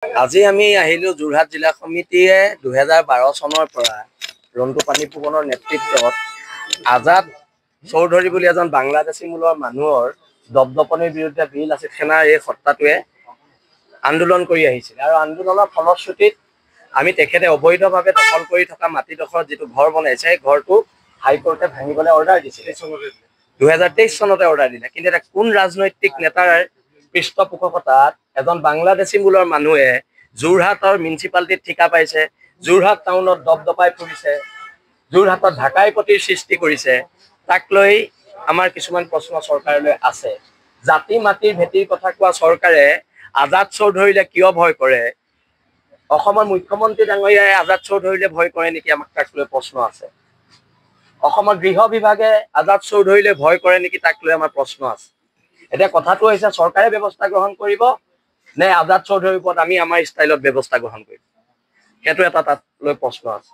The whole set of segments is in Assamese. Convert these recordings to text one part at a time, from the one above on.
আজি আমি আহিলো যোৰহাট জিলা সমিতিয়ে 2012 চনৰ পৰা ৰন্টু পানী ফুকনৰ নেতৃত্বত আজাদ চৌধুৰী বুলি এজন বাংলাদেশী মূলৰ মানুহৰ দপদপনিৰ বিৰুদ্ধে বিল আছিল সেনাৰ এই সত্তাটোৱে আন্দোলন কৰি আহিছিল আৰু আন্দোলনৰ ফলশ্ৰুতিত আমি তেখেতে অবৈধভাৱে দখল কৰি থকা মাটিডোখৰত যেটো ঘৰ বনাইছে ঘৰটো হাইকোৰ্টে ভাঙিবলৈ অৰ্ডাৰ দিছিল 2023 চনতে অৰ্ডাৰ দিলে কিন্তু এটা কোন ৰাজনৈতিক নেতাৰ পৃষ্ঠপোষকতাত এজন বাংলাদেশী মূলৰ মানুহে যোৰহাটৰ মিউনিসিপালিটিত ঠিকা পাইছে যোৰহাট টাউনত দপদপাই ফুৰিছে যোৰহাটত ঢাকাই পতিৰ সৃষ্টি কৰিছে তাক লৈ আমাৰ কিছুমান প্ৰশ্ন চৰকাৰলৈ আছে জাতি মাটিৰ ভেটিৰ কথা কোৱা চৰকাৰে আজাদ চৌধুৰীলে কিয় ভয় কৰে অসমৰ মুখ্যমন্ত্ৰী ডাঙৰীয়াই আজাদ চৌধুৰীলে ভয় কৰে নেকি আমাক তাক লৈ প্ৰশ্ন আছে অসমৰ গৃহ বিভাগে আজাদ চৌধুৰীলে ভয় কৰে নেকি তাক লৈ আমাৰ প্ৰশ্ন আছে এটা কথাটো হৈছে চৰকাৰে ব্যৱস্থা গ্ৰহণ কৰিব নে আজাদ চৌধুৰীৰ ওপৰত আমি আমাৰ ষ্টাইলত ব্যৱস্থা গ্ৰহণ কৰিম হেতু এটা তাত লৈ প্ৰশ্ন আছে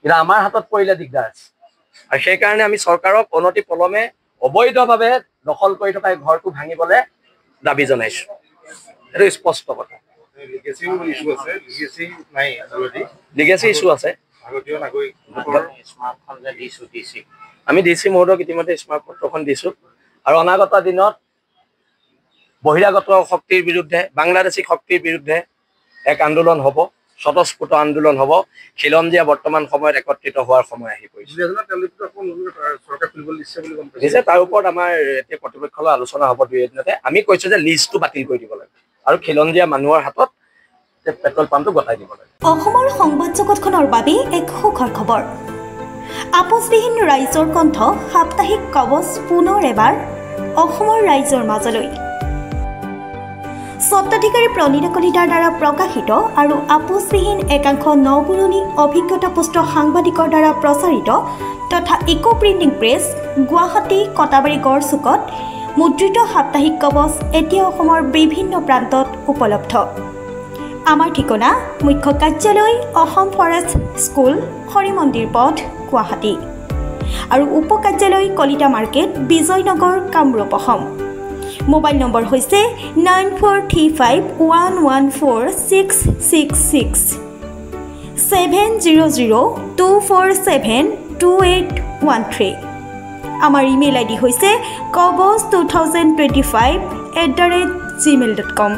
কিন্তু আমাৰ হাতত পৰিলে দিগদাৰ আছে আৰু সেই কাৰণে আমি চৰকাৰক অনতি পলমে অবৈধভাৱে দখল কৰি থকা ঘৰটো ভাঙিবলৈ দাবী জনাইছো এটো স্পষ্ট কথা লিগেসি ইস্যু আছে আমি ডিসি মহোদয়ক ইতিমধ্যে স্মাৰ্ট পত্ৰখন দিছো আৰু অনাগত দিনত বহিৰাগত শক্তিৰ বিৰুদ্ধে বাংলাদেশী শক্তিৰ বিৰুদ্ধে এক আন্দোলন হ'ব স্বতঃস্ফূৰ্ত আন্দোলন হ'ব খিলঞ্জীয়া বৰ্তমান সময়ত একত্ৰিত হোৱাৰ সময় আহি পৰিছে তাৰ ওপৰত আমাৰ এতিয়া কৰ্তৃপক্ষৰ আলোচনা হ'ব দুই এদিনতে আমি কৈছো যে লিষ্টটো বাতিল কৰি দিব লাগে আৰু খিলঞ্জীয়া মানুহৰ হাতত পেট্ৰল পাম্পটো গতাই দিব লাগে অসমৰ সংবাদ জগতখনৰ বাবে এক সুখৰ খবৰ আপোচবিহীন ৰাইজৰ কণ্ঠ সাপ্তাহিক কবচ পুনৰ এবাৰ অসমৰ ৰাইজৰ মাজলৈ স্বত্বাধিকাৰী প্ৰণীতা কলিতাৰ দ্বাৰা প্ৰকাশিত আৰু আপোচবিহীন একাংশ নপুৰণি অভিজ্ঞতাপুষ্ট সাংবাদিকৰ দ্বাৰা প্ৰচাৰিত তথা eco printing press Guwahati Katabari গড়চুকত মুদ্ৰিত সাপ্তাহিক কবচ এতিয়া অসমৰ বিভিন্ন প্ৰান্তত উপলব্ধ আমাৰ ঠিকনা মুখ্য কাৰ্যালয় অসম ফৰেষ্ট স্কুল হৰিমন্দিৰ পথ গুৱাহাটী আৰু উপ কাৰ্যালয় Kalita market Bijoynagar Kamrup Assam mobile number হৈছে 9435114666 7002472813 আমাৰ ইমেইল আইডি হৈছে kobos2025@gmail.com